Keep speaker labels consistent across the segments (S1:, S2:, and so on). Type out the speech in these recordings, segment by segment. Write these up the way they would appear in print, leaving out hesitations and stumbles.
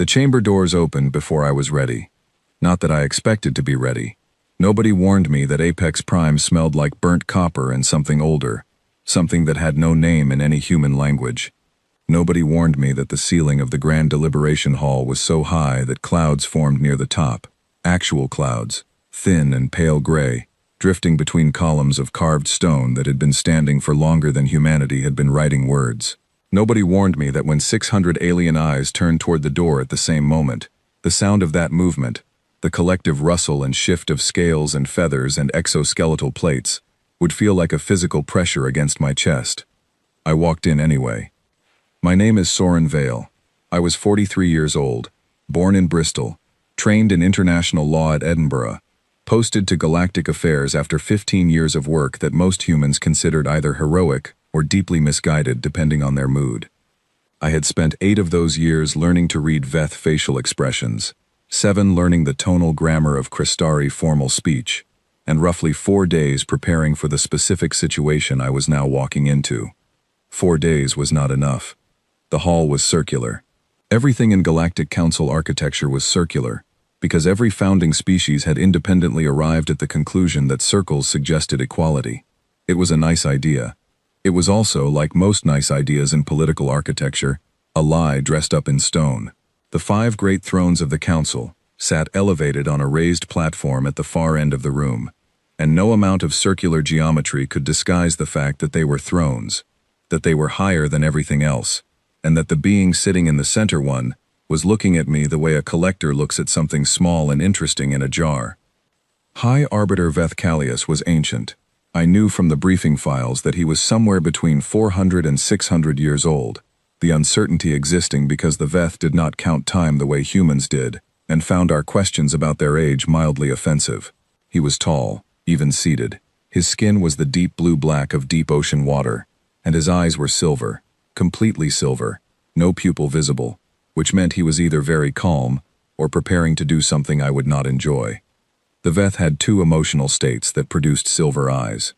S1: The chamber doors opened before I was ready. Not that I expected to be ready. Nobody warned me that Apex Prime smelled like burnt copper and something older, something that had no name in any human language. Nobody warned me that the ceiling of the Grand Deliberation Hall was so high that clouds formed near the top, actual clouds, thin and pale gray, drifting between columns of carved stone that had been standing for longer than humanity had been writing words. Nobody warned me that when 600 alien eyes turned toward the door at the same moment, the sound of that movement, the collective rustle and shift of scales and feathers and exoskeletal plates, would feel like a physical pressure against my chest. I walked in anyway. My name is Soren Vale. I was 43 years old, born in Bristol, trained in international law at Edinburgh, posted to Galactic affairs after 15 years of work that most humans considered either heroic or deeply misguided depending on their mood. I had spent 8 of those years learning to read Veth facial expressions, 7 learning the tonal grammar of Crystari formal speech, and roughly 4 days preparing for the specific situation I was now walking into. 4 days was not enough. The hall was circular. Everything in Galactic Council architecture was circular, because every founding species had independently arrived at the conclusion that circles suggested equality. It was a nice idea. It was also, like most nice ideas in political architecture, a lie dressed up in stone. The 5 great thrones of the council sat elevated on a raised platform at the far end of the room, and no amount of circular geometry could disguise the fact that they were thrones, that they were higher than everything else, and that the being sitting in the center one was looking at me the way a collector looks at something small and interesting in a jar. High Arbiter Veth Callius was ancient. I knew from the briefing files that he was somewhere between 400 and 600 years old, the uncertainty existing because the Veth did not count time the way humans did, and found our questions about their age mildly offensive. He was tall, even seated. His skin was the deep blue-black of deep ocean water, and his eyes were silver, completely silver, no pupil visible, which meant he was either very calm or preparing to do something I would not enjoy. The Veth had 2 emotional states that produced silver eyes.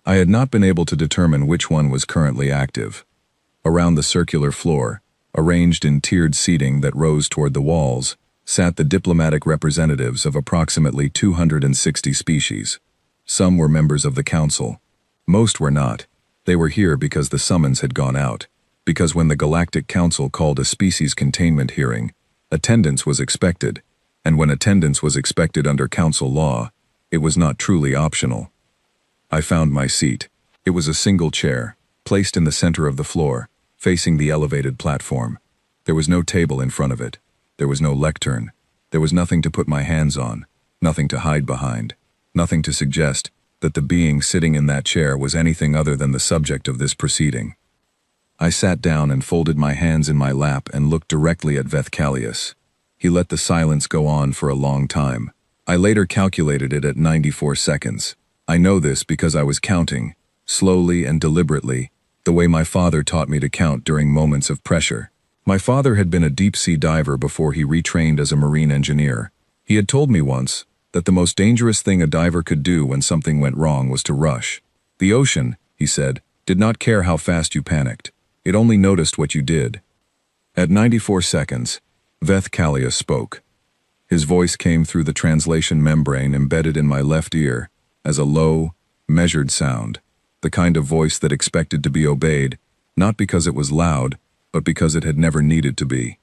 S1: I had not been able to determine which one was currently active. Around the circular floor, arranged in tiered seating that rose toward the walls, sat the diplomatic representatives of approximately 260 species. Some were members of the council. Most were not. They were here because the summons had gone out, because when the Galactic Council called a species containment hearing, attendance was expected, and when attendance was expected under council law, it was not truly optional. I found my seat. It was a single chair, placed in the center of the floor, facing the elevated platform. There was no table in front of it. There was no lectern. There was nothing to put my hands on, nothing to hide behind, nothing to suggest that the being sitting in that chair was anything other than the subject of this proceeding. I sat down and folded my hands in my lap and looked directly at Veth Callius. He let the silence go on for a long time. I later calculated it at 94 seconds. I know this because I was counting, slowly and deliberately, the way my father taught me to count during moments of pressure. My father had been a deep-sea diver before he retrained as a marine engineer. He had told me once that the most dangerous thing a diver could do when something went wrong was to rush. The ocean, he said, did not care how fast you panicked. It only noticed what you did. At 94 seconds, Veth Callius spoke. His voice came through the translation membrane embedded in my left ear as a low, measured sound, the kind of voice that expected to be obeyed, not because it was loud, but because it had never needed to be.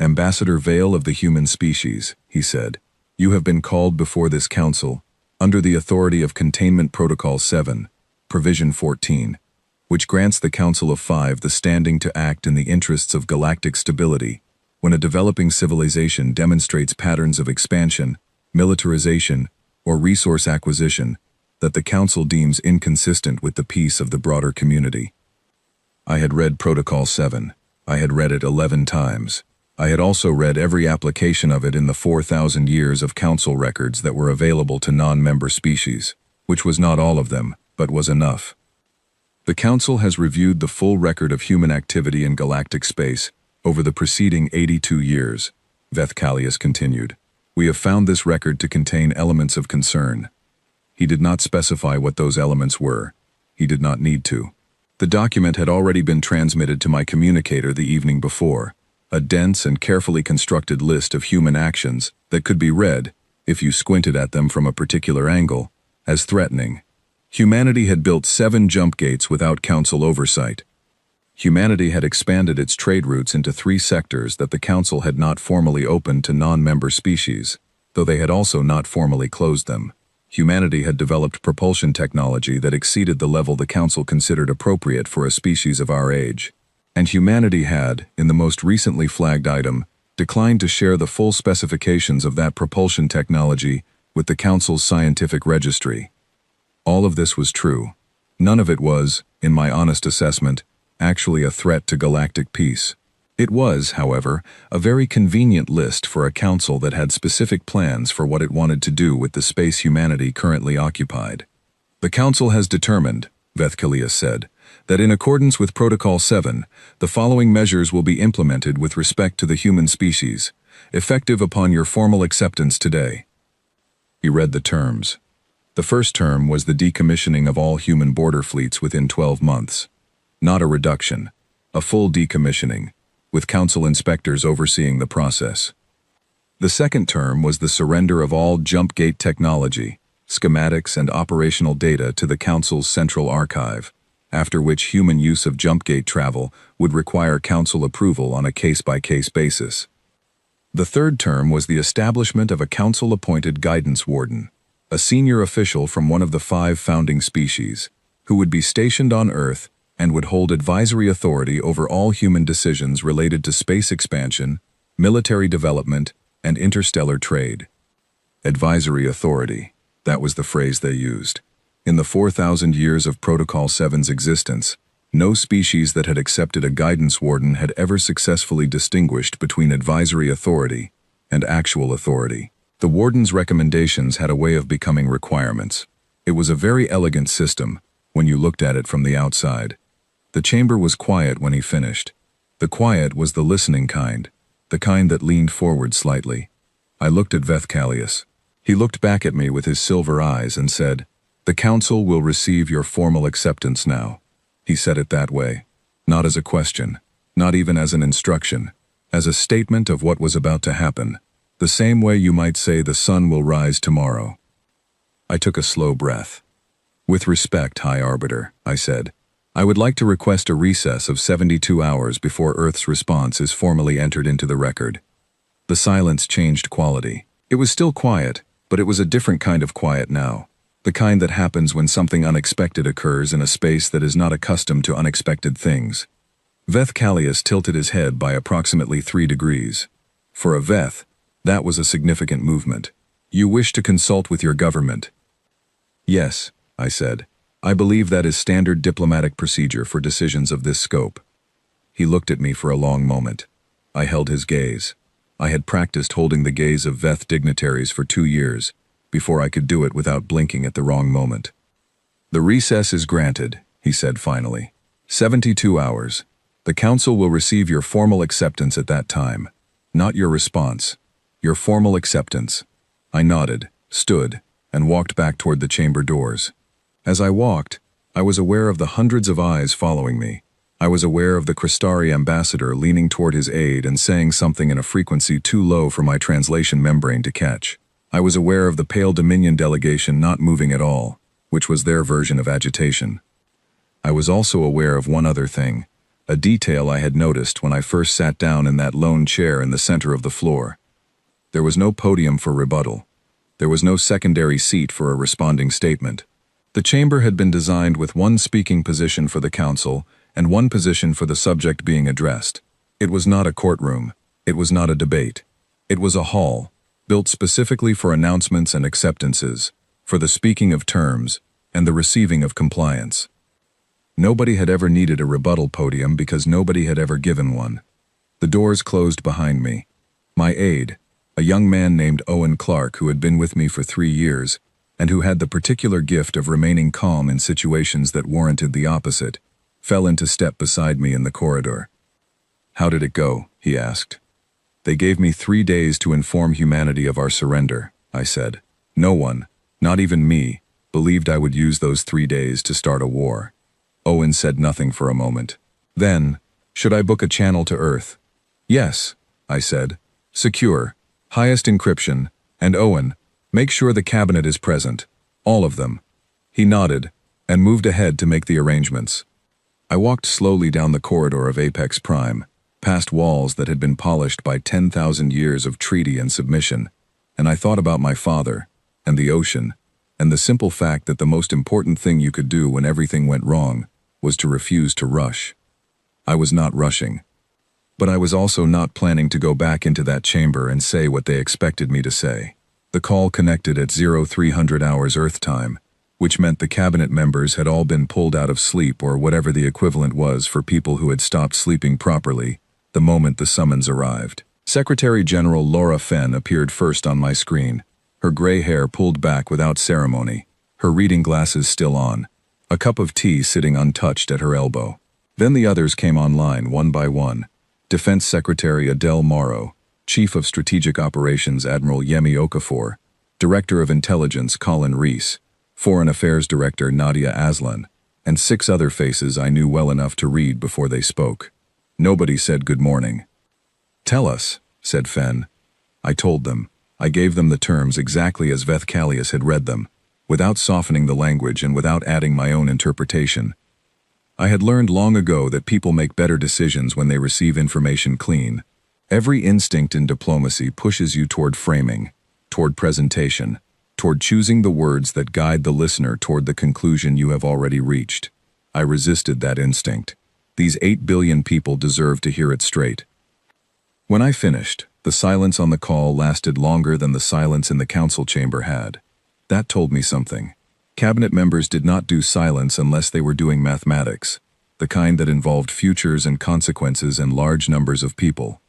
S1: Ambassador Vale of the human species, he said, you have been called before this council under the authority of Containment Protocol 7, Provision 14, which grants the Council of 5 the standing to act in the interests of galactic stability when a developing civilization demonstrates patterns of expansion, militarization, or resource acquisition that the Council deems inconsistent with the peace of the broader community. I had read Protocol 7. I had read it 11 times. I had also read every application of it in the 4,000 years of Council records that were available to non-member species, which was not all of them, but was enough. The Council has reviewed the full record of human activity in galactic space over the preceding 82 years, Veth Callius continued. We have found this record to contain elements of concern. He did not specify what those elements were. He did not need to. The document had already been transmitted to my communicator the evening before, a dense and carefully constructed list of human actions that could be read, if you squinted at them from a particular angle, as threatening. Humanity had built 7 jump gates without council oversight. Humanity had expanded its trade routes into 3 sectors that the council had not formally opened to non-member species, though they had also not formally closed them. Humanity had developed propulsion technology that exceeded the level the council considered appropriate for a species of our age. And humanity had, in the most recently flagged item, declined to share the full specifications of that propulsion technology with the council's scientific registry. All of this was true. None of it was, in my honest assessment, actually a threat to galactic peace. It was, however, a very convenient list for a council that had specific plans for what it wanted to do with the space humanity currently occupied. The council has determined, Vethkalius said, that in accordance with Protocol 7, the following measures will be implemented with respect to the human species, effective upon your formal acceptance today. He read the terms. The first term was the decommissioning of all human border fleets within 12 months. Not a reduction, a full decommissioning, with council inspectors overseeing the process. The second term was the surrender of all jump gate technology, schematics and operational data to the council's central archive, after which human use of jump gate travel would require council approval on a case-by-case basis. The third term was the establishment of a council-appointed guidance warden, a senior official from one of the 5 founding species, who would be stationed on Earth and would hold advisory authority over all human decisions related to space expansion, military development, and interstellar trade. Advisory authority, that was the phrase they used. In the 4,000 years of Protocol 7's existence, no species that had accepted a guidance warden had ever successfully distinguished between advisory authority and actual authority. The warden's recommendations had a way of becoming requirements. It was a very elegant system when you looked at it from the outside. The chamber was quiet when he finished. The quiet was the listening kind, the kind that leaned forward slightly. I looked at Vethkalius. He looked back at me with his silver eyes and said, "The council will receive your formal acceptance now." He said it that way, not as a question, not even as an instruction, as a statement of what was about to happen, the same way you might say the sun will rise tomorrow. I took a slow breath. "With respect, High Arbiter," I said, "I would like to request a recess of 72 hours before Earth's response is formally entered into the record." The silence changed quality. It was still quiet, but it was a different kind of quiet now. The kind that happens when something unexpected occurs in a space that is not accustomed to unexpected things. Vethkalius tilted his head by approximately 3 degrees. For a Veth, that was a significant movement. "You wish to consult with your government?" "Yes," I said. "I believe that is standard diplomatic procedure for decisions of this scope." He looked at me for a long moment. I held his gaze. I had practiced holding the gaze of Veth dignitaries for 2 years, before I could do it without blinking at the wrong moment. "The recess is granted," he said finally. 72 hours. The council will receive your formal acceptance at that time. Not your response. Your formal acceptance. I nodded, stood, and walked back toward the chamber doors. As I walked, I was aware of the hundreds of eyes following me. I was aware of the Crystari ambassador leaning toward his aide and saying something in a frequency too low for my translation membrane to catch. I was aware of the Pale Dominion delegation not moving at all, which was their version of agitation. I was also aware of one other thing, a detail I had noticed when I first sat down in that lone chair in the center of the floor. There was no podium for rebuttal. There was no secondary seat for a responding statement. The chamber had been designed with one speaking position for the council and one position for the subject being addressed. It was not a courtroom. It was not a debate. It was a hall, built specifically for announcements and acceptances, for the speaking of terms, and the receiving of compliance. Nobody had ever needed a rebuttal podium because nobody had ever given one. The doors closed behind me. My aide, a young man named Owen Clark who had been with me for 3 years, and who had the particular gift of remaining calm in situations that warranted the opposite, fell into step beside me in the corridor. "How did it go?" he asked. "They gave me 3 days to inform humanity of our surrender," I said. No one, not even me, believed I would use those 3 days to start a war. Owen said nothing for a moment. Then, "Should I book a channel to Earth?" Yes, I said. Secure, highest encryption, and Owen, make sure the cabinet is present. All of them. He nodded, and moved ahead to make the arrangements. I walked slowly down the corridor of Apex Prime, past walls that had been polished by 10,000 years of treaty and submission, and I thought about my father, and the ocean, and the simple fact that the most important thing you could do when everything went wrong was to refuse to rush. I was not rushing. But I was also not planning to go back into that chamber and say what they expected me to say. The call connected at 0300 hours Earth time, which meant the cabinet members had all been pulled out of sleep or whatever the equivalent was for people who had stopped sleeping properly the moment the summons arrived. Secretary General Laura Fenn appeared first on my screen, her gray hair pulled back without ceremony, her reading glasses still on, a cup of tea sitting untouched at her elbow. Then the others came online one by one. Defense Secretary Adele Morrow, Chief of Strategic Operations Admiral Yemi Okafor, Director of Intelligence Colin Reese, Foreign Affairs Director Nadia Aslan, and 6 other faces I knew well enough to read before they spoke. Nobody said good morning. Tell us, said Fenn. I told them. I gave them the terms exactly as Veth Callius had read them, without softening the language and without adding my own interpretation. I had learned long ago that people make better decisions when they receive information clean. Every instinct in diplomacy pushes you toward framing, toward presentation, toward choosing the words that guide the listener toward the conclusion you have already reached. I resisted that instinct. These 8 billion people deserved to hear it straight. When I finished, the silence on the call lasted longer than the silence in the council chamber had. That told me something. Cabinet members did not do silence unless they were doing mathematics, the kind that involved futures and consequences and large numbers of people.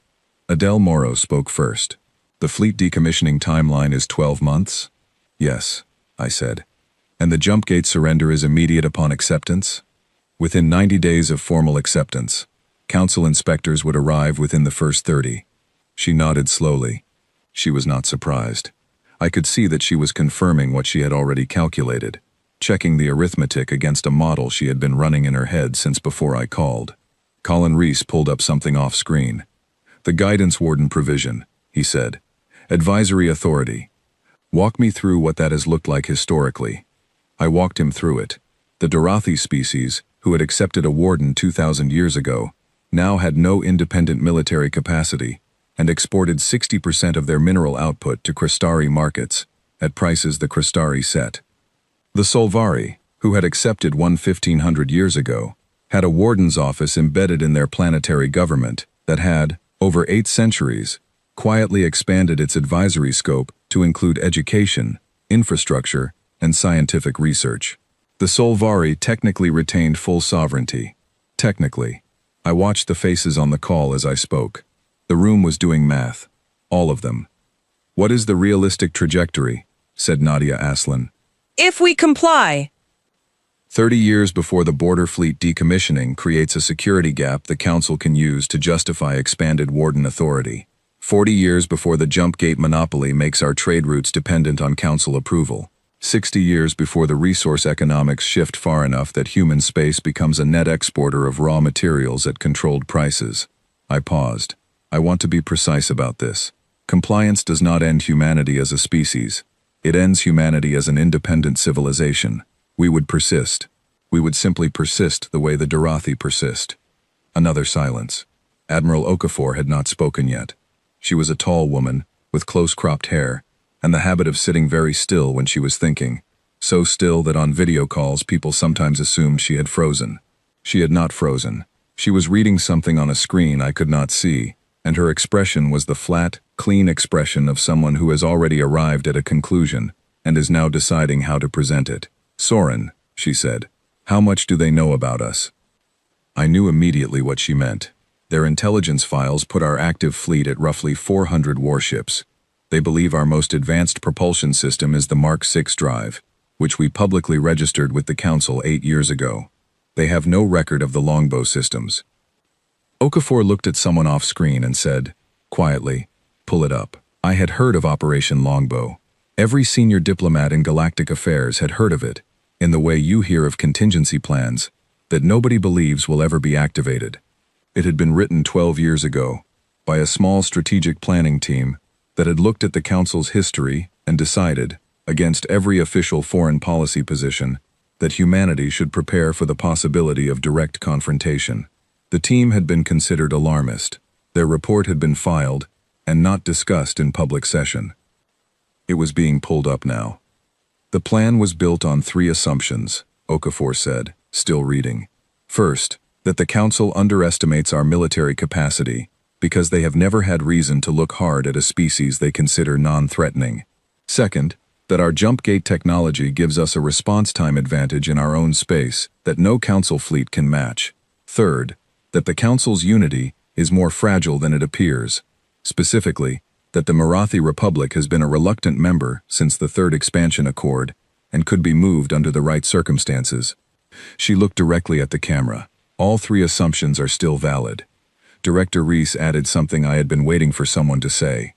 S1: Adele Morrow spoke first. The fleet decommissioning timeline is 12 months? Yes, I said. And the jump gate surrender is immediate upon acceptance? Within 90 days of formal acceptance. Council inspectors would arrive within the first 30. She nodded slowly. She was not surprised. I could see that she was confirming what she had already calculated, checking the arithmetic against a model she had been running in her head since before I called. Colin Reese pulled up something off screen. The guidance warden provision, he said. Advisory authority. Walk me through what that has looked like historically. I walked him through it. The Dorothi species, who had accepted a warden 2,000 years ago, now had no independent military capacity and exported 60% of their mineral output to Crystari markets, at prices the Crystari set. The Solvari, who had accepted one 1,500 years ago, had a warden's office embedded in their planetary government that had, over 8 centuries, quietly expanded its advisory scope to include education, infrastructure, and scientific research. The Solvari technically retained full sovereignty. Technically. I watched the faces on the call as I spoke. The room was doing math. All of them. What is the realistic trajectory? Said Nadia Aslan.
S2: If we comply.
S1: 30 years before the border fleet decommissioning creates a security gap the Council can use to justify expanded warden authority. 40 years before the jump gate monopoly makes our trade routes dependent on Council approval. 60 years before the resource economics shift far enough that human space becomes a net exporter of raw materials at controlled prices. I paused. I want to be precise about this. Compliance does not end humanity as a species. It ends humanity as an independent civilization. We would persist. We would simply persist the way the Dorothi persist. Another silence. Admiral Okafor had not spoken yet. She was a tall woman, with close-cropped hair, and the habit of sitting very still when she was thinking, so still that on video calls people sometimes assumed she had frozen. She had not frozen. She was reading something on a screen I could not see, and her expression was the flat, clean expression of someone who has already arrived at a conclusion and is now deciding how to present it. Soren, she said, how much do they know about us? I knew immediately what she meant. Their intelligence files put our active fleet at roughly 400 warships. They believe our most advanced propulsion system is the Mark VI drive, which we publicly registered with the Council 8 years ago. They have no record of the longbow systems. Okafor looked at someone off screen and said, quietly, pull it up. I had heard of Operation Longbow. Every senior diplomat in Galactic Affairs had heard of it, in the way you hear of contingency plans, that nobody believes will ever be activated. It had been written 12 years ago, by a small strategic planning team that had looked at the Council's history and decided, against every official foreign policy position, that humanity should prepare for the possibility of direct confrontation. The team had been considered alarmist. Their report had been filed and not discussed in public session. It was being pulled up now. The plan was built on 3 assumptions, Okafor said, still reading. First, that the Council underestimates our military capacity because they have never had reason to look hard at a species they consider non-threatening. Second, that our jump gate technology gives us a response time advantage in our own space that no Council fleet can match. Third, that the Council's unity is more fragile than it appears. Specifically, that the Marathi Republic has been a reluctant member since the Third Expansion Accord and could be moved under the right circumstances. She looked directly at the camera. All 3 assumptions are still valid. Director Reese added something I had been waiting for someone to say.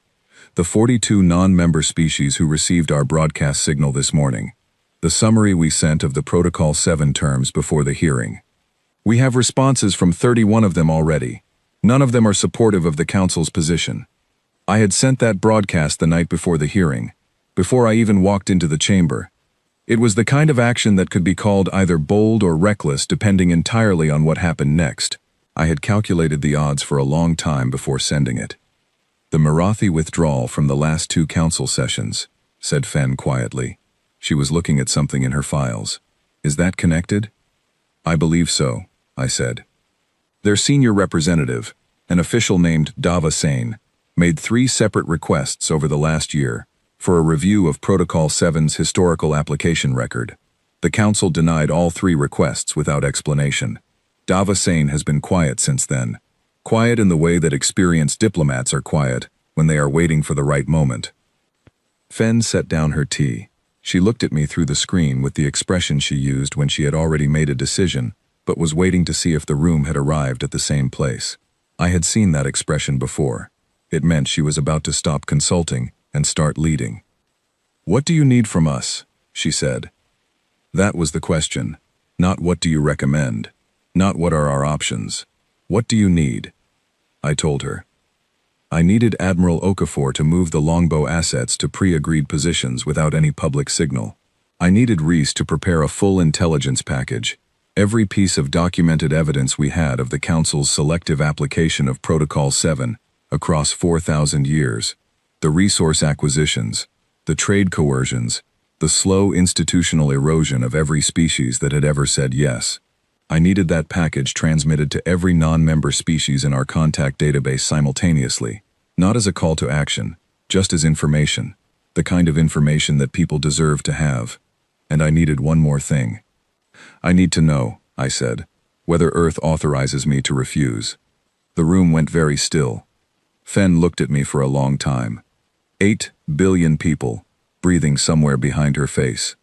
S1: The 42 non-member species who received our broadcast signal this morning. The summary we sent of the Protocol 7 terms before the hearing. We have responses from 31 of them already. None of them are supportive of the Council's position. I had sent that broadcast the night before the hearing, before I even walked into the chamber. It was the kind of action that could be called either bold or reckless depending entirely on what happened next. I had calculated the odds for a long time before sending it. The Marathi withdrawal from the last 2 council sessions, said Fen quietly. She was looking at something in her files. Is that connected? I believe so, I said. Their senior representative, an official named Dava Sane, made 3 separate requests over the last year for a review of Protocol 7's historical application record. The Council denied all 3 requests without explanation. Dava Sane has been quiet since then. Quiet in the way that experienced diplomats are quiet when they are waiting for the right moment. Fen set down her tea. She looked at me through the screen with the expression she used when she had already made a decision, but was waiting to see if the room had arrived at the same place. I had seen that expression before. It meant she was about to stop consulting and start leading. What do you need from us? She said. That was the question. Not what do you recommend? Not what are our options? What do you need? I told her. I needed Admiral Okafor to move the longbow assets to pre-agreed positions without any public signal. I needed Reese to prepare a full intelligence package, every piece of documented evidence we had of the Council's selective application of Protocol 7 across 4,000 years, the resource acquisitions, the trade coercions, the slow institutional erosion of every species that had ever said yes. I needed that package transmitted to every non-member species in our contact database simultaneously, not as a call to action, just as information, the kind of information that people deserve to have. And I needed one more thing. I need to know, I said, whether Earth authorizes me to refuse. The room went very still. Fen looked at me for a long time. 8 billion people, breathing somewhere behind her face.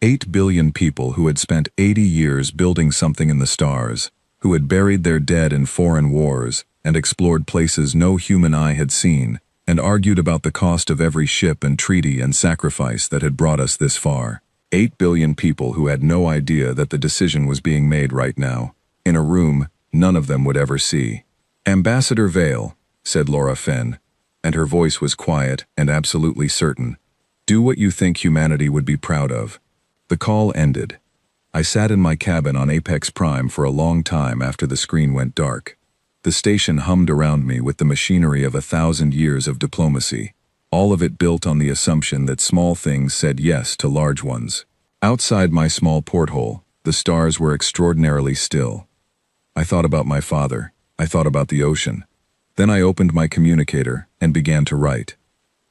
S1: 8 billion people who had spent 80 years building something in the stars, who had buried their dead in foreign wars and explored places no human eye had seen, and argued about the cost of every ship and treaty and sacrifice that had brought us this far. 8 billion people who had no idea that the decision was being made right now, in a room none of them would ever see. Ambassador Vale, said Laura Fen, and her voice was quiet and absolutely certain. Do what you think humanity would be proud of. The call ended. I sat in my cabin on Apex Prime for a long time after the screen went dark. The station hummed around me with the machinery of 1,000 years of diplomacy, all of it built on the assumption that small things said yes to large ones. Outside my small porthole, the stars were extraordinarily still. I thought about my father. I thought about the ocean. Then I opened my communicator and began to write.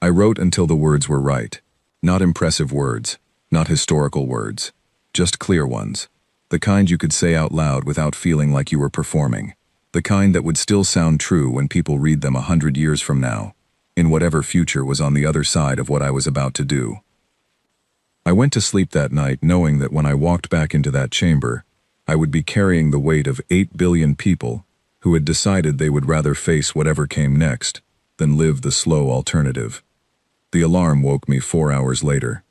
S1: I wrote until the words were right. Not impressive words. Not historical words, just clear ones. The kind you could say out loud without feeling like you were performing. The kind that would still sound true when people read them 100 years from now, in whatever future was on the other side of what I was about to do. I went to sleep that night knowing that when I walked back into that chamber, I would be carrying the weight of 8 billion people who had decided they would rather face whatever came next than live the slow alternative. The alarm woke me 4 hours later.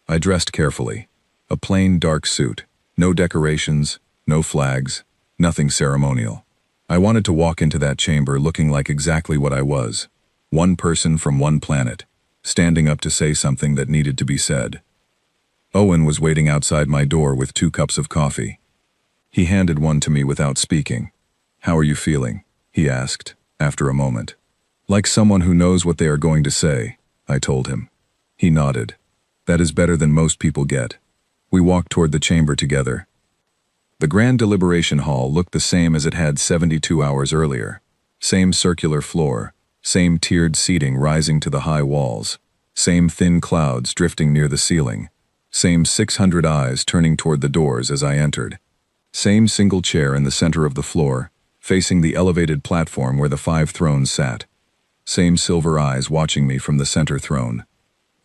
S1: I dressed carefully. A plain dark suit, no decorations, no flags, nothing ceremonial. I wanted to walk into that chamber looking like exactly what I was. One person from one planet, standing up to say something that needed to be said. Owen was waiting outside my door with 2 cups of coffee. He handed one to me without speaking. "How are you feeling?" he asked, after a moment. "Like someone who knows what they are going to say," I told him. He nodded. "That is better than most people get." We walked toward the chamber together. The grand deliberation hall looked the same as it had 72 hours earlier. Same circular floor, same tiered seating rising to the high walls, same thin clouds drifting near the ceiling, same 600 eyes turning toward the doors as I entered. Same single chair in the center of the floor, facing the elevated platform where the 5 thrones sat. Same silver eyes watching me from the center throne.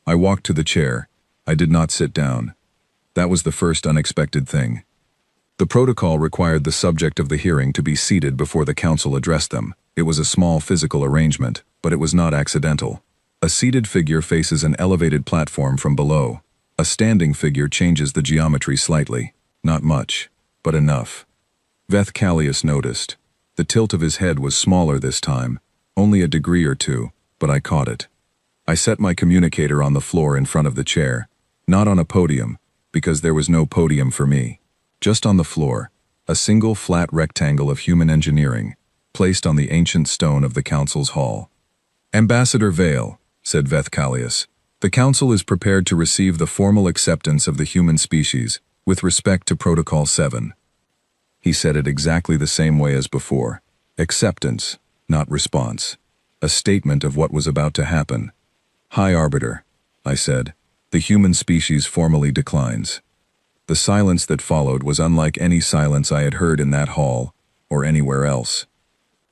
S1: I walked to the chair. I did not sit down. That was the first unexpected thing. The protocol required the subject of the hearing to be seated before the council addressed them. It was a small physical arrangement, but it was not accidental. A seated figure faces an elevated platform from below. A standing figure changes the geometry slightly. Not much, but enough. Veth Callius noticed. The tilt of his head was smaller this time, only a degree or 2, but I caught it. I set my communicator on the floor in front of the chair, not on a podium, because there was no podium for me. Just on the floor, a single flat rectangle of human engineering, placed on the ancient stone of the council's hall. "Ambassador Vale," said Veth Callius, "the council is prepared to receive the formal acceptance of the human species with respect to Protocol 7. He said it exactly the same way as before. Acceptance, not response. A statement of what was about to happen. "High Arbiter," I said, "the human species formally declines." The silence that followed was unlike any silence I had heard in that hall, or anywhere else.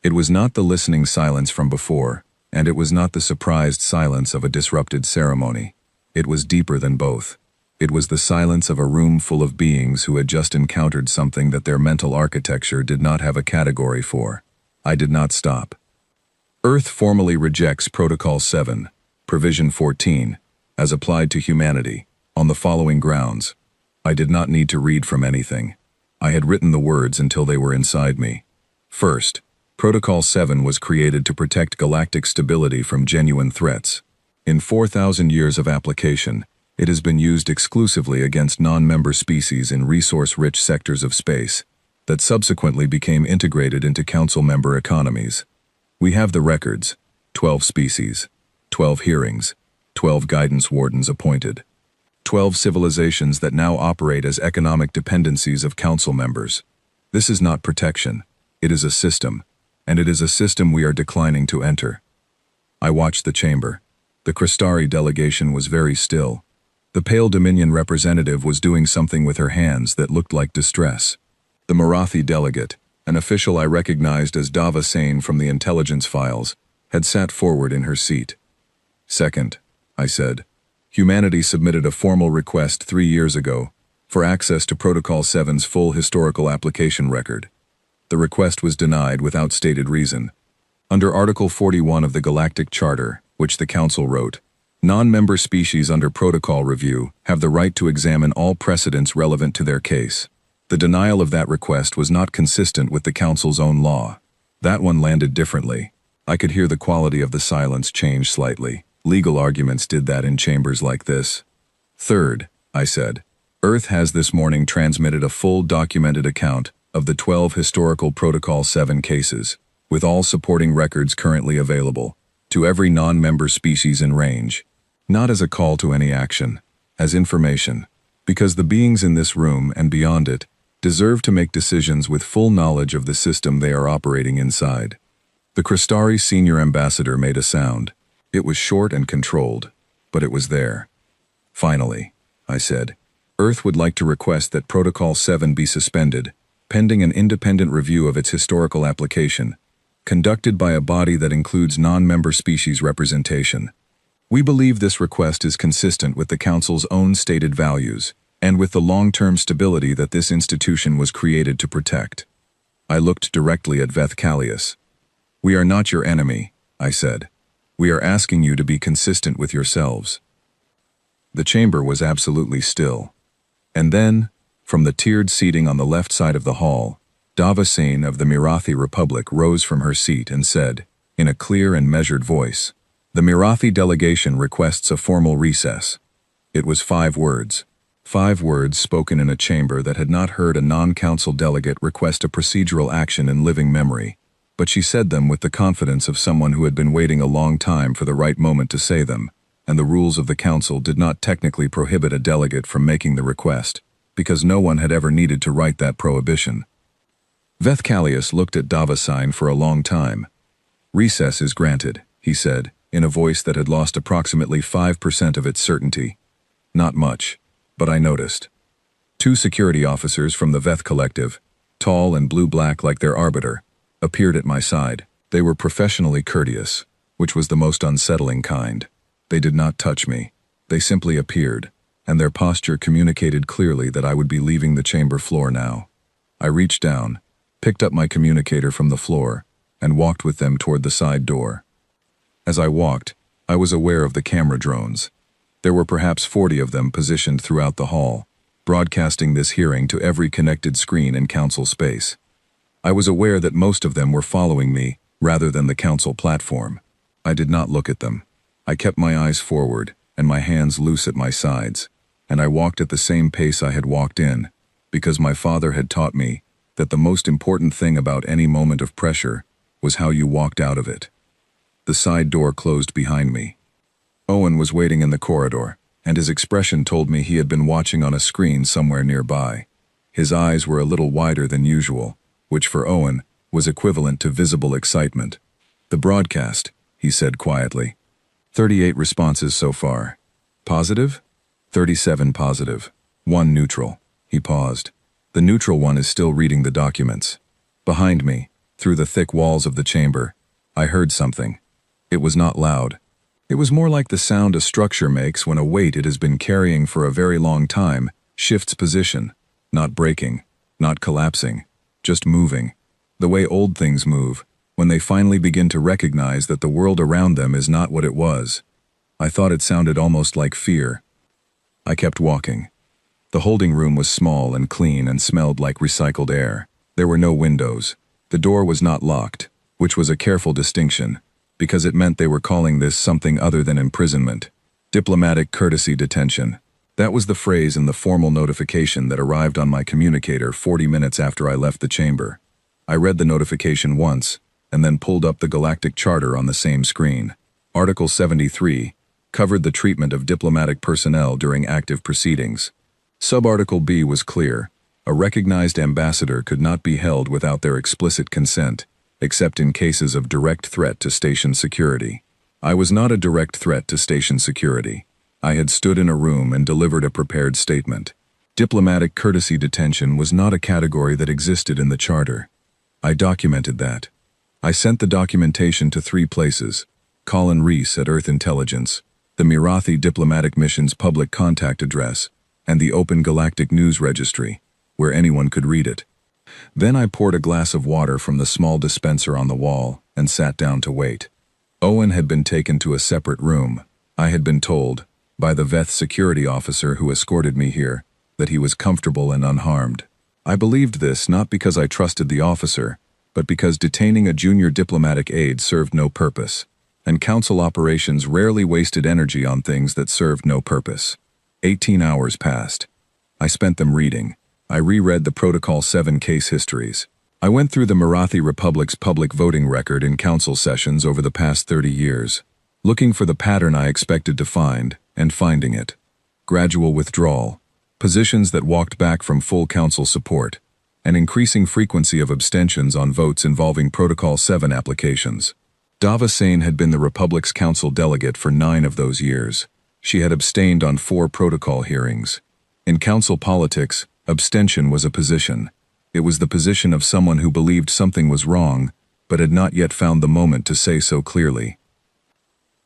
S1: It was not the listening silence from before, and it was not the surprised silence of a disrupted ceremony. It was deeper than both. It was the silence of a room full of beings who had just encountered something that their mental architecture did not have a category for. I did not stop. Earth formally rejects Protocol 7, Provision 14, as applied to humanity, on the following grounds. I did not need to read from anything. I had written the words until they were inside me. First, Protocol 7 was created to protect galactic stability from genuine threats. In 4,000 years of application, it has been used exclusively against non-member species in resource-rich sectors of space that subsequently became integrated into council member economies. We have the records: 12 species, 12 hearings, 12 guidance wardens appointed, 12 civilizations that now operate as economic dependencies of council members. This is not protection. It is a system, and it is a system we are declining to enter. I watched the chamber. The Crystari delegation was very still. The Pale Dominion representative was doing something with her hands that looked like distress. The Marathi delegate, an official I recognized as Dava Sane from the intelligence files, had sat forward in her seat. "Second," I said, "humanity submitted a formal request 3 years ago for access to Protocol 7's full historical application record. The request was denied without stated reason. Under Article 41 of the Galactic Charter, which the Council wrote, non-member species under protocol review have the right to examine all precedents relevant to their case. The denial of that request was not consistent with the Council's own law. That one landed differently. I could hear the quality of the silence change slightly. Legal arguments did that in chambers like this. Third, I said, Earth has this morning transmitted a full documented account of the 12 historical Protocol 7 cases, with all supporting records currently available, to every non-member species in range, not as a call to any action, as information, because the beings in this room and beyond it deserve to make decisions with full knowledge of the system they are operating inside. The Crystari senior ambassador made a sound. It was short and controlled, but it was there. Finally, I said, Earth would like to request that Protocol 7 be suspended, pending an independent review of its historical application, conducted by a body that includes non-member species representation. We believe this request is consistent with the Council's own stated values, and with the long-term stability that this institution was created to protect. I looked directly at Veth Callius. We are not your enemy, I said. We are asking you to be consistent with yourselves. The chamber was absolutely still. And then, from the tiered seating on the left side of the hall, Davasane of the Mirathi Republic rose from her seat and said, in a clear and measured voice, "The Mirathi delegation requests a formal recess." It was 5 words. 5 words spoken in a chamber that had not heard a non-council delegate request a procedural action in living memory, but she said them with the confidence of someone who had been waiting a long time for the right moment to say them, and the rules of the council did not technically prohibit a delegate from making the request, because no one had ever needed to write that prohibition. Veth Callius looked at Davasine for a long time. "Recess is granted," he said, in a voice that had lost approximately 5% of its certainty. Not much, but I noticed. 2 security officers from the Veth Collective, tall and blue-black like their arbiter, appeared at my side. They were professionally courteous, which was the most unsettling kind. They did not touch me. They simply appeared, and their posture communicated clearly that I would be leaving the chamber floor now. I reached down, picked up my communicator from the floor, and walked with them toward the side door. As I walked, I was aware of the camera drones. There were perhaps 40 of them positioned throughout the hall, broadcasting this hearing to every connected screen in council space. I was aware that most of them were following me rather than the council platform. I did not look at them. I kept my eyes forward and my hands loose at my sides, and I walked at the same pace I had walked in, because my father had taught me that the most important thing about any moment of pressure was how you walked out of it. The side door closed behind me. Owen was waiting in the corridor, and his expression told me he had been watching on a screen somewhere nearby. His eyes were a little wider than usual, which for Owen was equivalent to visible excitement. "The broadcast," he said quietly. 38 responses so far. Positive? 37 positive. 1 neutral. He paused. The neutral one is still reading the documents. Behind me, through the thick walls of the chamber, I heard something. It was not loud. It was more like the sound a structure makes when a weight it has been carrying for a very long time shifts position, not breaking, not collapsing, just moving, the way old things move, when they finally begin to recognize that the world around them is not what it was. I thought it sounded almost like fear. I kept walking. The holding room was small and clean and smelled like recycled air. There were no windows. The door was not locked, which was a careful distinction, because it meant they were calling this something other than imprisonment. Diplomatic courtesy detention. That was the phrase in the formal notification that arrived on my communicator 40 minutes after I left the chamber. I read the notification once, and then pulled up the Galactic Charter on the same screen. Article 73 covered the treatment of diplomatic personnel during active proceedings. Subarticle B was clear. A recognized ambassador could not be held without their explicit consent, except in cases of direct threat to station security. I was not a direct threat to station security. I had stood in a room and delivered a prepared statement. Diplomatic courtesy detention was not a category that existed in the Charter. I documented that. I sent the documentation to 3 places: Colin Reese at Earth Intelligence, the Mirathi Diplomatic Mission's public contact address, and the Open Galactic News Registry, where anyone could read it. Then I poured a glass of water from the small dispenser on the wall and sat down to wait. Owen had been taken to a separate room. I had been told, by the Veth security officer who escorted me here, that he was comfortable and unharmed. I believed this not because I trusted the officer, but because detaining a junior diplomatic aide served no purpose, and council operations rarely wasted energy on things that served no purpose. 18 hours passed. I spent them reading. I reread the Protocol 7 case histories. I went through the Mirathi Republic's public voting record in council sessions over the past 30 years, looking for the pattern I expected to find, and finding it. Gradual withdrawal, positions that walked back from full council support, an increasing frequency of abstentions on votes involving Protocol 7 applications. Davasane had been the Republic's council delegate for 9 of those years. She had abstained on 4 protocol hearings. In council politics, abstention was a position. It was the position of someone who believed something was wrong, but had not yet found the moment to say so clearly.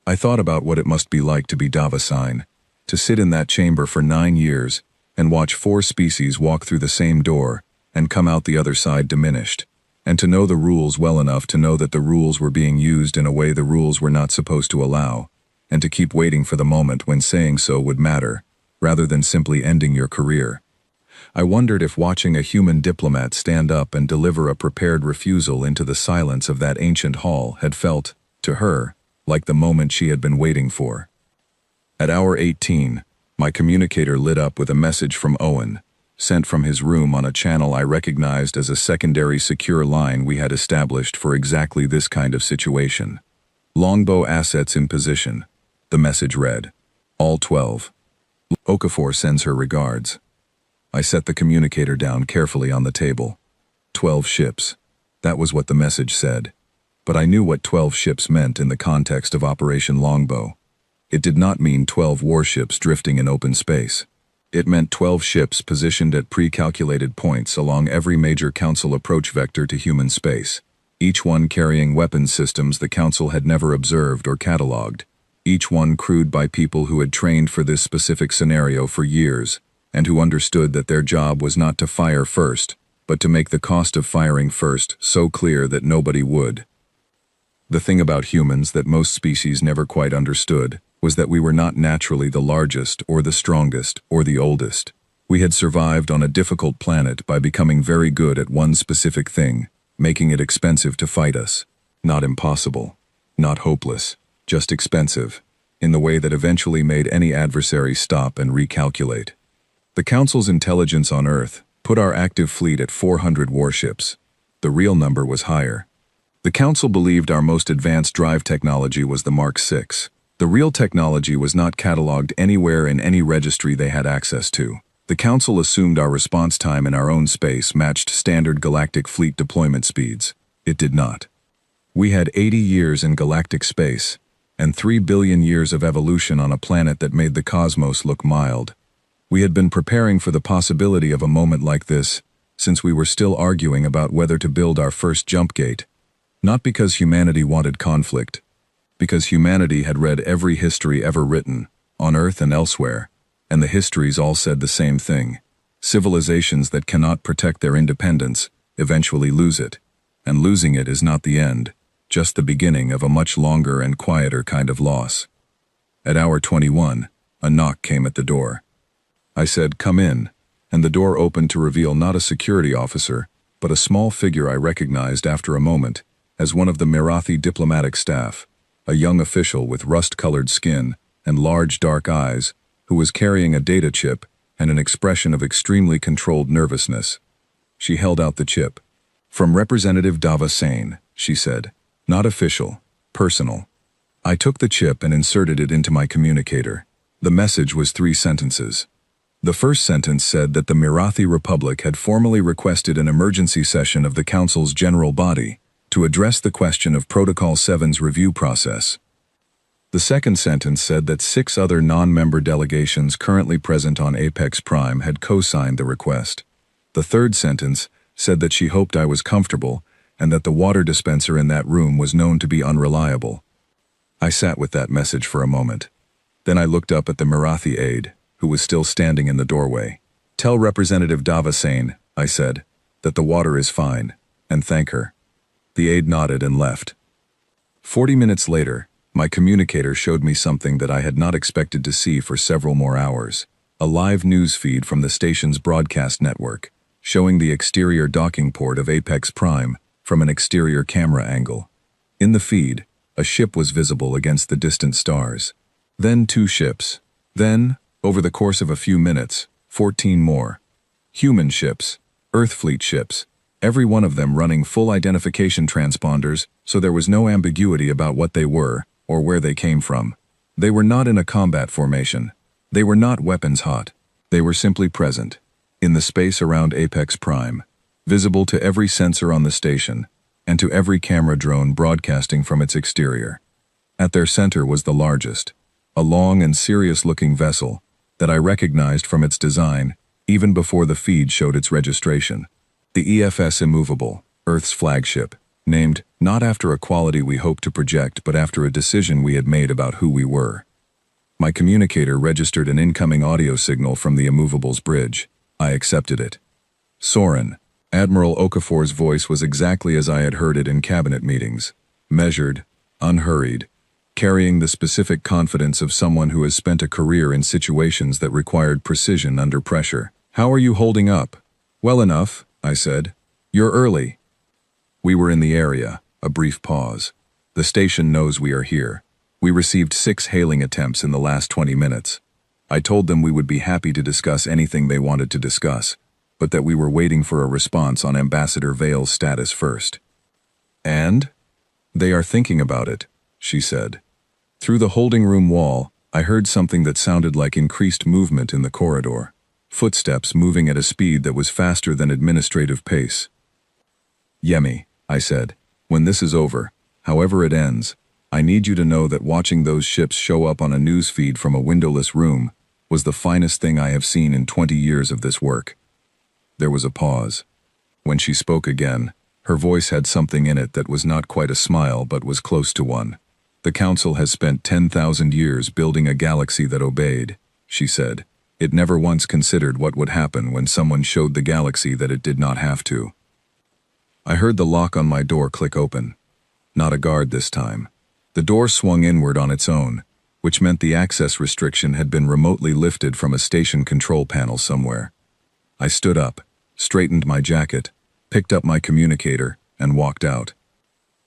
S1: I thought about what it must be like to be Davasine, to sit in that chamber for 9 years and watch 4 species walk through the same door and come out the other side diminished, and to know the rules well enough to know that the rules were being used in a way the rules were not supposed to allow, and to keep waiting for the moment when saying so would matter, rather than simply ending your career. I wondered if watching a human diplomat stand up and deliver a prepared refusal into the silence of that ancient hall had felt, to her, like the moment she had been waiting for. At hour 18, my communicator lit up with a message from Owen, sent from his room on a channel I recognized as a secondary secure line we had established for exactly this kind of situation. Longbow assets in position. The message read, all 12. Okafor sends her regards. I set the communicator down carefully on the table. 12 ships. That was what the message said. But I knew what 12 ships meant in the context of Operation Longbow. It did not mean 12 warships drifting in open space. It meant 12 ships positioned at pre-calculated points along every major Council approach vector to human space, each one carrying weapons systems the Council had never observed or catalogued, each one crewed by people who had trained for this specific scenario for years, and who understood that their job was not to fire first, but to make the cost of firing first so clear that nobody would. The thing about humans that most species never quite understood was that we were not naturally the largest or the strongest or the oldest. We had survived on a difficult planet by becoming very good at one specific thing, making it expensive to fight us. Not impossible, not hopeless, just expensive, in the way that eventually made any adversary stop and recalculate. The Council's intelligence on Earth put our active fleet at 400 warships. The real number was higher. The Council believed our most advanced drive technology was the Mark VI. The real technology was not catalogued anywhere in any registry they had access to. The Council assumed our response time in our own space matched standard galactic fleet deployment speeds. It did not. We had 80 years in galactic space, and 3 billion years of evolution on a planet that made the cosmos look mild. We had been preparing for the possibility of a moment like this since we were still arguing about whether to build our first jump gate. Not because humanity wanted conflict, because humanity had read every history ever written, on Earth and elsewhere, and the histories all said the same thing. Civilizations that cannot protect their independence eventually lose it, and losing it is not the end, just the beginning of a much longer and quieter kind of loss. At hour 21, a knock came at the door. I said, "Come in," and the door opened to reveal not a security officer, but a small figure I recognized after a moment as one of the Mirathi diplomatic staff, a young official with rust-colored skin and large dark eyes, who was carrying a data chip and an expression of extremely controlled nervousness. She held out the chip. "From Representative Dava Sane," she said. "Not official, personal." I took the chip and inserted it into my communicator. The message was 3 sentences. The first sentence said that the Mirathi Republic had formally requested an emergency session of the Council's general body to address the question of Protocol 7's review process. The second sentence said that 6 other non-member delegations currently present on Apex Prime had co-signed the request. The third sentence said that she hoped I was comfortable and that the water dispenser in that room was known to be unreliable. I sat with that message for a moment. Then I looked up at the Mirathi aide, who was still standing in the doorway. "Tell Representative Dava Sane," I said, "that the water is fine, and thank her." The aide nodded and left. 40 minutes later, my communicator showed me something that I had not expected to see for several more hours. A live news feed from the station's broadcast network, showing the exterior docking port of Apex Prime from an exterior camera angle. In the feed, a ship was visible against the distant stars. Then 2 ships. Then, over the course of a few minutes, 14 more. Human ships, Earth fleet ships, every one of them running full identification transponders, so there was no ambiguity about what they were or where they came from. They were not in a combat formation. They were not weapons hot. They were simply present, in the space around Apex Prime, visible to every sensor on the station, and to every camera drone broadcasting from its exterior. At their center was the largest, a long and serious-looking vessel that I recognized from its design even before the feed showed its registration. The EFS Immovable, Earth's flagship, named not after a quality we hoped to project but after a decision we had made about who we were. My communicator registered an incoming audio signal from the Immovable's bridge. I accepted it. "Soren." Admiral Okafor's voice was exactly as I had heard it in cabinet meetings, measured, unhurried, carrying the specific confidence of someone who has spent a career in situations that required precision under pressure. "How are you holding up?" "Well enough," I said. "You're early." We were in the area. A brief pause. "The station knows we are here. We received 6 hailing attempts in the last 20 minutes. I told them we would be happy to discuss anything they wanted to discuss, but that we were waiting for a response on Ambassador Vale's status first." "And?" "They are thinking about it," she said. Through the holding room wall, I heard something that sounded like increased movement in the corridor. Footsteps moving at a speed that was faster than administrative pace. "Yemi," I said, "when this is over, however it ends, I need you to know that watching those ships show up on a news feed from a windowless room was the finest thing I have seen in 20 years of this work." There was a pause. When she spoke again, her voice had something in it that was not quite a smile but was close to one. "The Council has spent 10,000 years building a galaxy that obeyed," she said. "It never once considered what would happen when someone showed the galaxy that it did not have to." I heard the lock on my door click open. Not a guard this time. The door swung inward on its own, which meant the access restriction had been remotely lifted from a station control panel somewhere. I stood up, straightened my jacket, picked up my communicator, and walked out.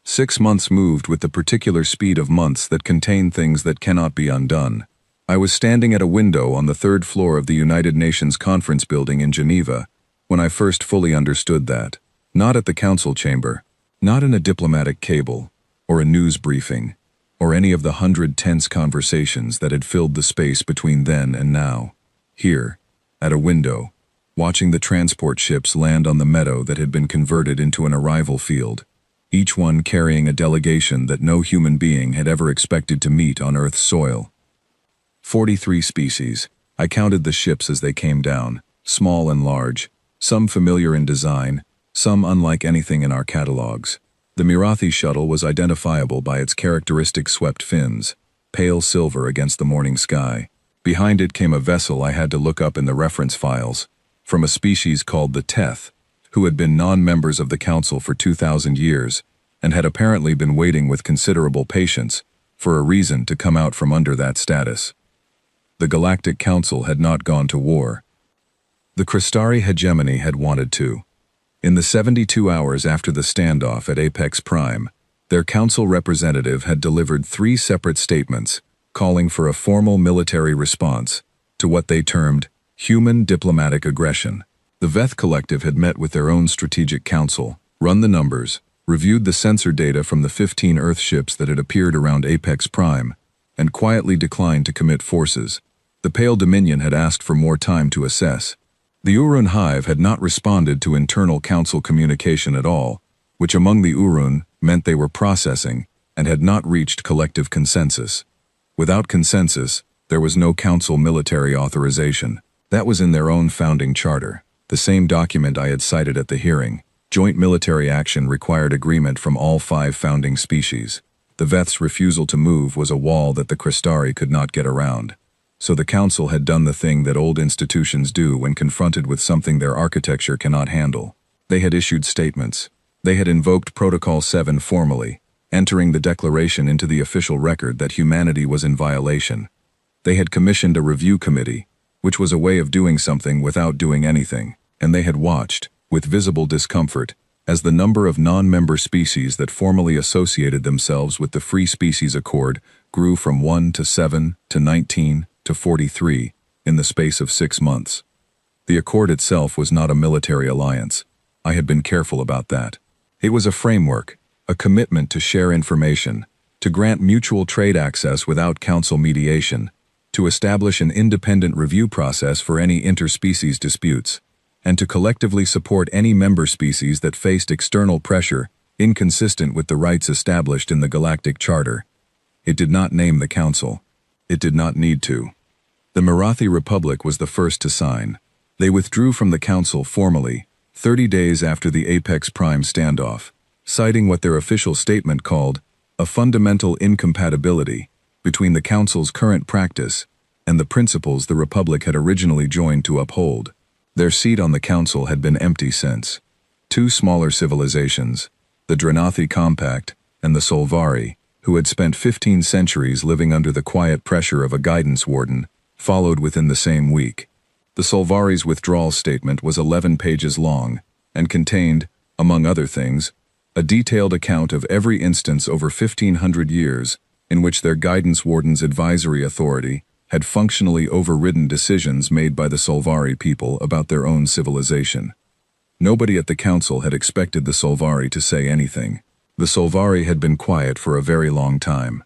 S1: 6 months moved with the particular speed of months that contain things that cannot be undone. I was standing at a window on the 3rd floor of the United Nations Conference Building in Geneva when I first fully understood that. Not at the council chamber, not in a diplomatic cable, or a news briefing, or any of the 100 tense conversations that had filled the space between then and now. Here, at a window, watching the transport ships land on the meadow that had been converted into an arrival field, each one carrying a delegation that no human being had ever expected to meet on Earth's soil. 43 species. I counted the ships as they came down, small and large, some familiar in design, some unlike anything in our catalogs. The Mirathi shuttle was identifiable by its characteristic swept fins, pale silver against the morning sky. Behind it came a vessel I had to look up in the reference files, from a species called the Teth, who had been non-members of the Council for 2,000 years, and had apparently been waiting with considerable patience for a reason to come out from under that status. The Galactic Council had not gone to war. The Crystari hegemony had wanted to. In the 72 hours after the standoff at Apex Prime, their council representative had delivered 3 separate statements calling for a formal military response to what they termed human diplomatic aggression. The Veth Collective had met with their own strategic council, run the numbers, reviewed the sensor data from the 15 Earth ships that had appeared around Apex Prime, and quietly declined to commit forces. The Pale Dominion had asked for more time to assess. The Urun Hive had not responded to internal council communication at all, which among the Urun meant they were processing and had not reached collective consensus. Without consensus, there was no council military authorization. That was in their own founding charter, the same document I had cited at the hearing. Joint military action required agreement from all 5 founding species. The Veth's refusal to move was a wall that the Crystari could not get around. So the Council had done the thing that old institutions do when confronted with something their architecture cannot handle. They had issued statements. They had invoked Protocol 7 formally, entering the declaration into the official record that humanity was in violation. They had commissioned a review committee, which was a way of doing something without doing anything, and they had watched, with visible discomfort, as the number of non-member species that formally associated themselves with the Free Species Accord grew from 1 to 7 to 19 to 43 in the space of 6 months. The Accord itself was not a military alliance. I had been careful about that. It was a framework, a commitment to share information, to grant mutual trade access without council mediation, to establish an independent review process for any interspecies disputes, and to collectively support any member species that faced external pressure inconsistent with the rights established in the Galactic Charter. It did not name the Council. It did not need to. The Mirathi Republic was the first to sign. They withdrew from the Council formally, 30 days after the Apex Prime standoff, citing what their official statement called a fundamental incompatibility between the Council's current practice and the principles the Republic had originally joined to uphold. Their seat on the Council had been empty since. 2 smaller civilizations, the Drenathi Compact and the Solvari, who had spent 15 centuries living under the quiet pressure of a guidance warden, followed within the same week. The The Solvari's withdrawal statement was 11 pages long and contained, among other things, a detailed account of every instance over 1,500 years in which their guidance warden's advisory authority had functionally overridden decisions made by the Solvari people about their own civilization. Nobody at the council had expected the Solvari to say anything. The Solvari had been quiet for a very long time.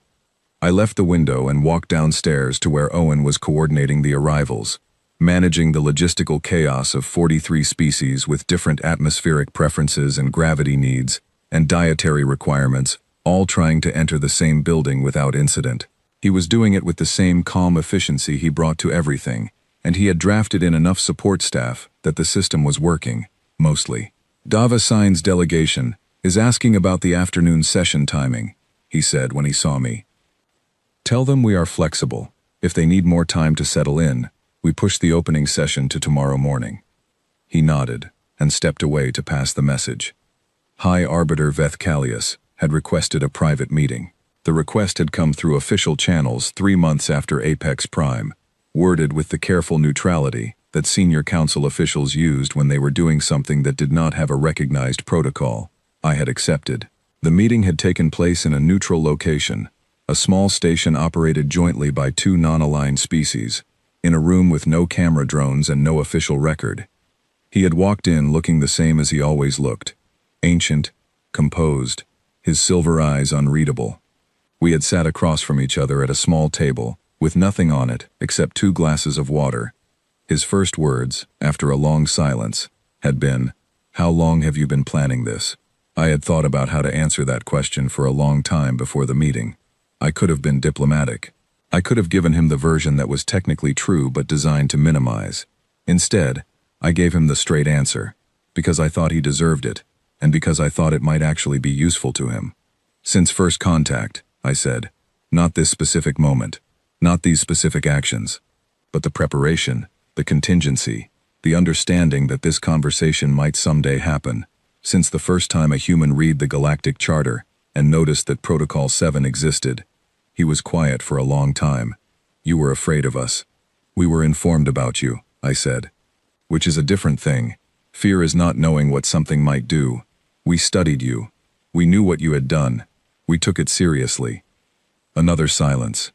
S1: I left the window and walked downstairs to where Owen was coordinating the arrivals, managing the logistical chaos of 43 species with different atmospheric preferences and gravity needs and dietary requirements, all trying to enter the same building without incident. He was doing it with the same calm efficiency he brought to everything, and he had drafted in enough support staff that the system was working, mostly. Dava Sign's delegation is asking about the afternoon session timing, he said when he saw me. Tell them we are flexible. If they need more time to settle in, we push the opening session to tomorrow morning. He nodded and stepped away to pass the message. High Arbiter Veth Callius had requested a private meeting. The request had come through official channels 3 months after Apex Prime, worded with the careful neutrality that senior council officials used when they were doing something that did not have a recognized protocol. I had accepted. The meeting had taken place in a neutral location, a small station operated jointly by 2 non-aligned species, in a room with no camera drones and no official record. He had walked in looking the same as he always looked, ancient, composed, his silver eyes unreadable. We had sat across from each other at a small table, with nothing on it except 2 glasses of water. His first words, after a long silence, had been, "How long have you been planning this?" I had thought about how to answer that question for a long time before the meeting. I could have been diplomatic. I could have given him the version that was technically true but designed to minimize. Instead, I gave him the straight answer, because I thought he deserved it, and because I thought it might actually be useful to him. Since first contact, I said, not this specific moment, not these specific actions, but the preparation, the contingency, the understanding that this conversation might someday happen, since the first time a human read the Galactic Charter and noticed that Protocol 7 existed. He was quiet for a long time. You were afraid of us. We were informed about you, I said. Which is a different thing. Fear is not knowing what something might do. We studied you. We knew what you had done. We took it seriously. Another silence.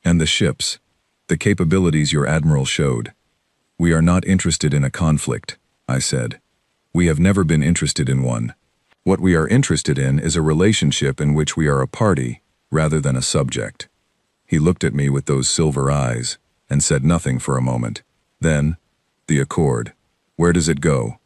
S1: And the ships, the capabilities your admiral showed. We are not interested in a conflict, I said. We have never been interested in one. What we are interested in is a relationship in which we are a party rather than a subject. He looked at me with those silver eyes and said nothing for a moment. Then, the Accord. Where does it go?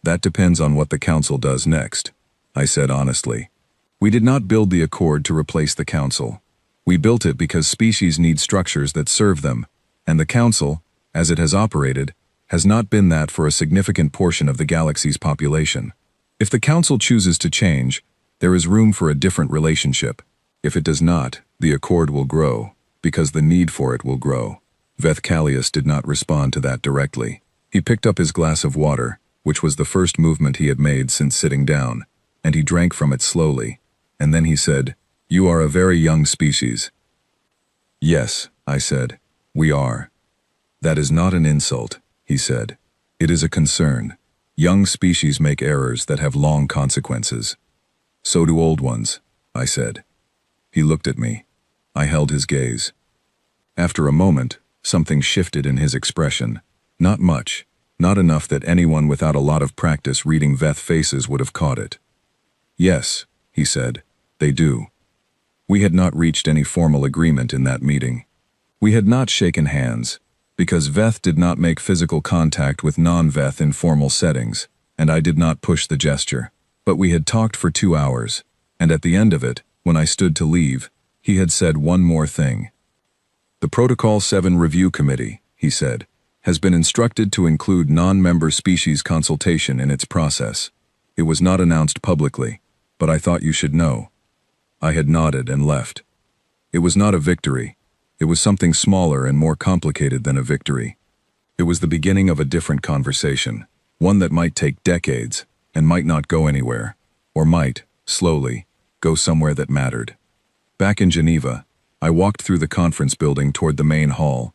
S1: That depends on what the Council does next, I said honestly. We did not build the Accord to replace the Council. We built it because species need structures that serve them, and the Council, as it has operated, has not been that for a significant portion of the galaxy's population. If the Council chooses to change, there is room for a different relationship. If it does not, the Accord will grow, because the need for it will grow. Veth Callius did not respond to that directly. He picked up his glass of water, which was the first movement he had made since sitting down, and he drank from it slowly, and then he said, "You are a very young species." "Yes," I said, "we are." "That is not an insult," he said. "It is a concern. Young species make errors that have long consequences. So do old ones," I said. He looked at me. I held his gaze. After a moment, something shifted in his expression. Not much, not enough that anyone without a lot of practice reading Veth faces would have caught it. "Yes," he said, "they do." We had not reached any formal agreement in that meeting. We had not shaken hands, because Veth did not make physical contact with non-Veth in formal settings, and I did not push the gesture. But we had talked for 2 hours, and at the end of it, when I stood to leave, he had said one more thing. "The Protocol 7 Review Committee," he said, "has been instructed to include non-member species consultation in its process. It was not announced publicly, but I thought you should know." I had nodded and left. It was not a victory. It was something smaller and more complicated than a victory. It was the beginning of a different conversation, one that might take decades and might not go anywhere, or might, slowly, go somewhere that mattered. Back in Geneva, I walked through the conference building toward the main hall,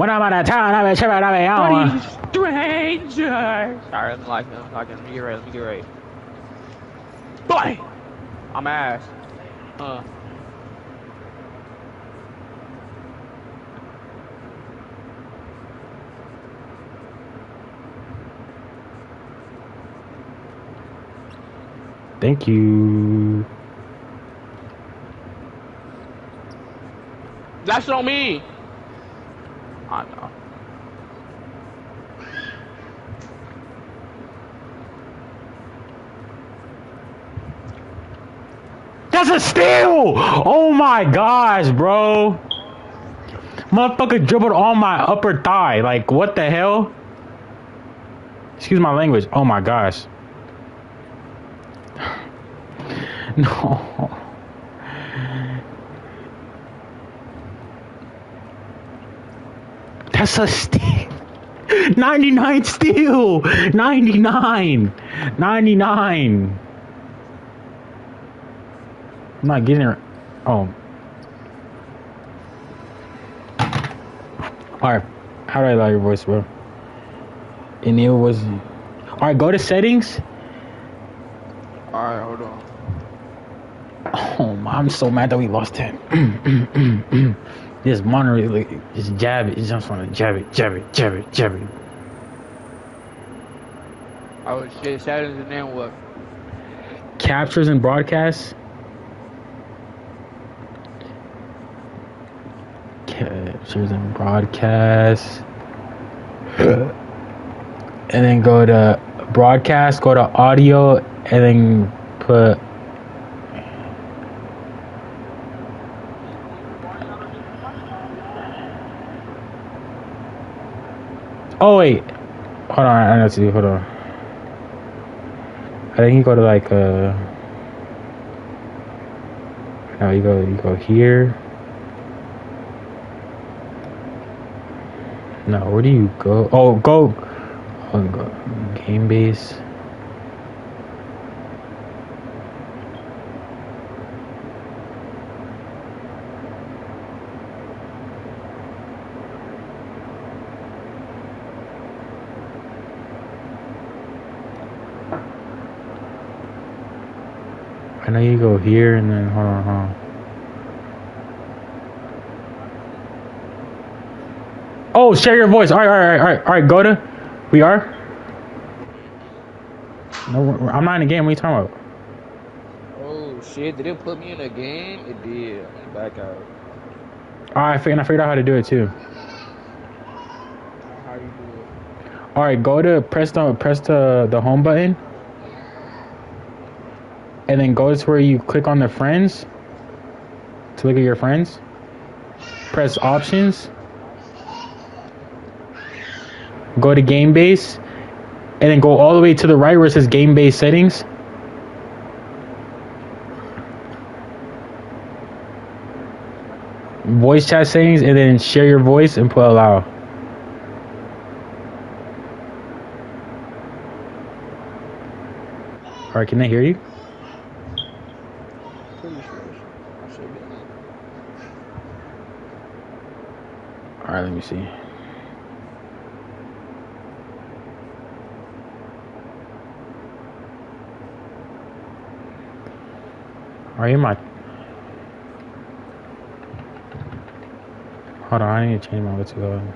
S3: When I'm out of town, I'm a trip out of
S4: Buddy, stranger. Sorry, let me like him. Let me get ready. Let me get ready. Boy, I'm ass.
S3: Thank you.
S4: That's on me. I know.
S3: That's a steal! Oh my gosh, bro. Motherfucker dribbled on my upper thigh. Like, what the hell? Excuse my language. Oh my gosh. No. That's a steal. 99 steal. 99. 99. I'm not getting it. Oh. Alright. How do I lower your voice, bro? Enable was. Alright, go to settings.
S4: Alright, hold on.
S3: Oh, I'm so mad that we lost him. This monitor, like, just jab it. It just want to jab it, jab it, jab it, jab it.
S4: Oh shit, settings and then what?
S3: Captures and broadcasts. Captures and broadcasts. And then go to broadcast, go to audio, and then put. Oh wait, hold on. I know what to do. Hold on. I think you go to like no, you go here. No, where do you go? Oh, go game base. I know you go here and then hold on. Oh, share your voice. All right. Go to. We are. No, I'm not in the game. What are you talking about?
S4: Oh shit, did it put me in a game? It did. Back out.
S3: All right, I figured out how to do it too.
S4: How you do it?
S3: All right, go to press the home button, and then go to where you click on the friends to look at your friends. Press options. Go to game base, and then go all the way to the right where it says game base settings. Voice chat settings, and then share your voice and put allow. Alright, can I hear you?
S4: Pretty sure I should be.
S3: Alright, let me see. Alright, my. Hold on, I need to change my what's going on.